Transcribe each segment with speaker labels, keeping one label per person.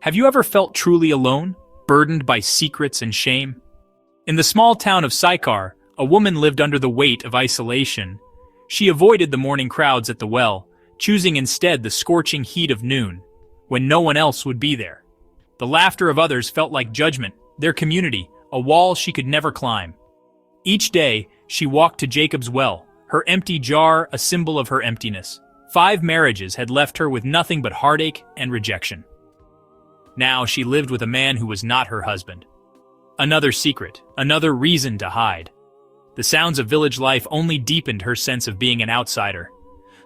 Speaker 1: Have you ever felt truly alone, burdened by secrets and shame? In the small town of Sychar, a woman lived under the weight of isolation. She avoided the morning crowds at the well, choosing instead the scorching heat of noon, when no one else would be there. The laughter of others felt like judgment, their community, a wall she could never climb. Each day, she walked to Jacob's well, her empty jar a symbol of her emptiness. 5 marriages had left her with nothing but heartache and rejection. Now she lived with a man who was not her husband. Another secret, another reason to hide. The sounds of village life only deepened her sense of being an outsider.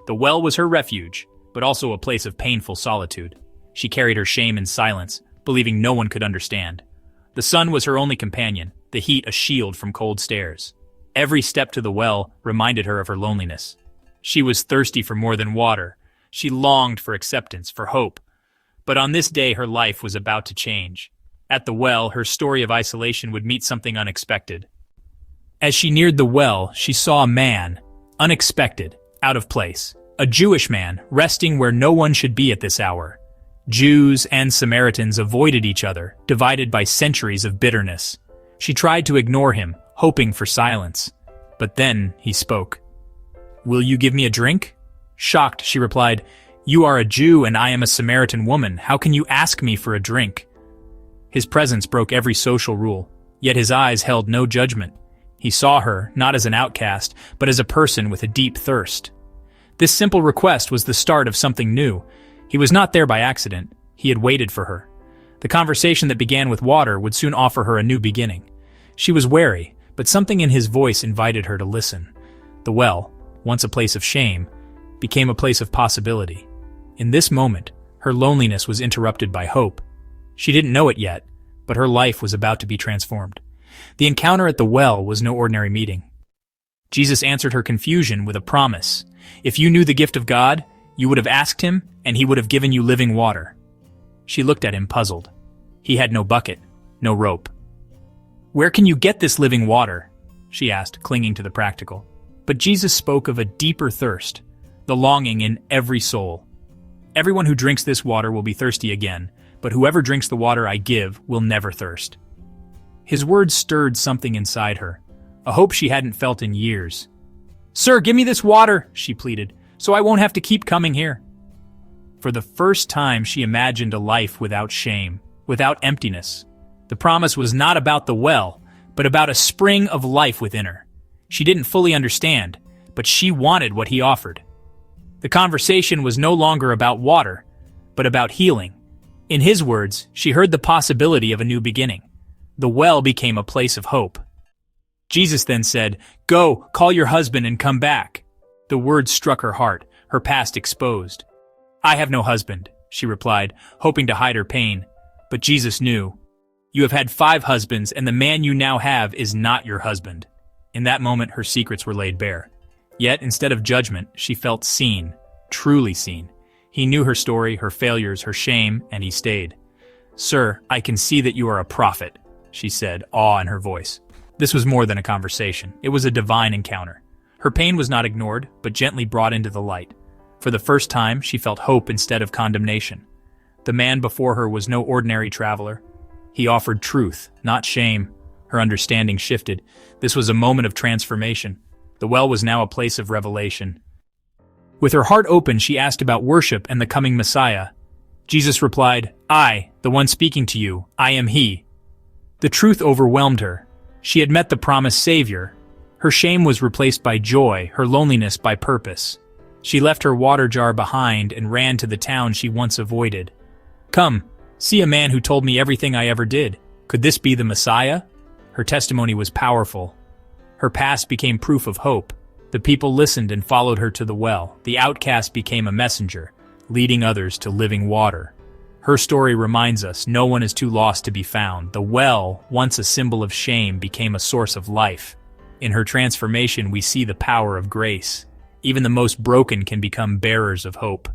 Speaker 1: The well was her refuge, but also a place of painful solitude. She carried her shame in silence, believing no one could understand. The sun was her only companion, the heat a shield from cold stares. Every step to the well reminded her of her loneliness. She was thirsty for more than water. She longed for acceptance, for hope. But on this day, her life was about to change. At the well, her story of isolation would meet something unexpected. As she neared the well, she saw a man, unexpected, out of place. A Jewish man, resting where no one should be at this hour. Jews and Samaritans avoided each other, divided by centuries of bitterness. She tried to ignore him, hoping for silence. But then he spoke. "Will you give me a drink?" Shocked, she replied, "You are a Jew and I am a Samaritan woman. How can you ask me for a drink?" His presence broke every social rule, yet his eyes held no judgment. He saw her, not as an outcast, but as a person with a deep thirst. This simple request was the start of something new. He was not there by accident. He had waited for her. The conversation that began with water would soon offer her a new beginning. She was wary, but something in his voice invited her to listen. The well, once a place of shame, became a place of possibility. In this moment, her loneliness was interrupted by hope. She didn't know it yet, but her life was about to be transformed. The encounter at the well was no ordinary meeting. Jesus answered her confusion with a promise. If you knew the gift of God, you would have asked him, and he would have given you living water. She looked at him puzzled. He had no bucket, no rope. "Where can you get this living water?" she asked, clinging to the practical. But Jesus spoke of a deeper thirst, the longing in every soul. "Everyone who drinks this water will be thirsty again, but whoever drinks the water I give will never thirst." His words stirred something inside her, a hope she hadn't felt in years. "Sir, give me this water," she pleaded, "so I won't have to keep coming here." For the first time, she imagined a life without shame, without emptiness. The promise was not about the well, but about a spring of life within her. She didn't fully understand, but she wanted what he offered. The conversation was no longer about water, but about healing. In his words, she heard the possibility of a new beginning. The well became a place of hope. Jesus then said, "Go, call your husband and come back." The words struck her heart, her past exposed. "I have no husband," she replied, hoping to hide her pain. But Jesus knew. "You have had 5 husbands, and the man you now have is not your husband." In that moment, her secrets were laid bare. Yet, instead of judgment, she felt seen, truly seen. He knew her story, her failures, her shame, and he stayed. "Sir, I can see that you are a prophet," she said, awe in her voice. This was more than a conversation. It was a divine encounter. Her pain was not ignored, but gently brought into the light. For the first time, she felt hope instead of condemnation. The man before her was no ordinary traveler. He offered truth, not shame. Her understanding shifted. This was a moment of transformation. The well was now a place of revelation. With her heart open, she asked about worship and the coming Messiah. Jesus replied, "I, the one speaking to you, I am he." The truth overwhelmed her. She had met the promised Savior. Her shame was replaced by joy, her loneliness by purpose. She left her water jar behind and ran to the town she once avoided. "Come, see a man who told me everything I ever did. Could this be the Messiah?" Her testimony was powerful. Her past became proof of hope. The people listened and followed her to the well. The outcast became a messenger, leading others to living water. Her story reminds us no one is too lost to be found. The well, once a symbol of shame, became a source of life. In her transformation, we see the power of grace. Even the most broken can become bearers of hope.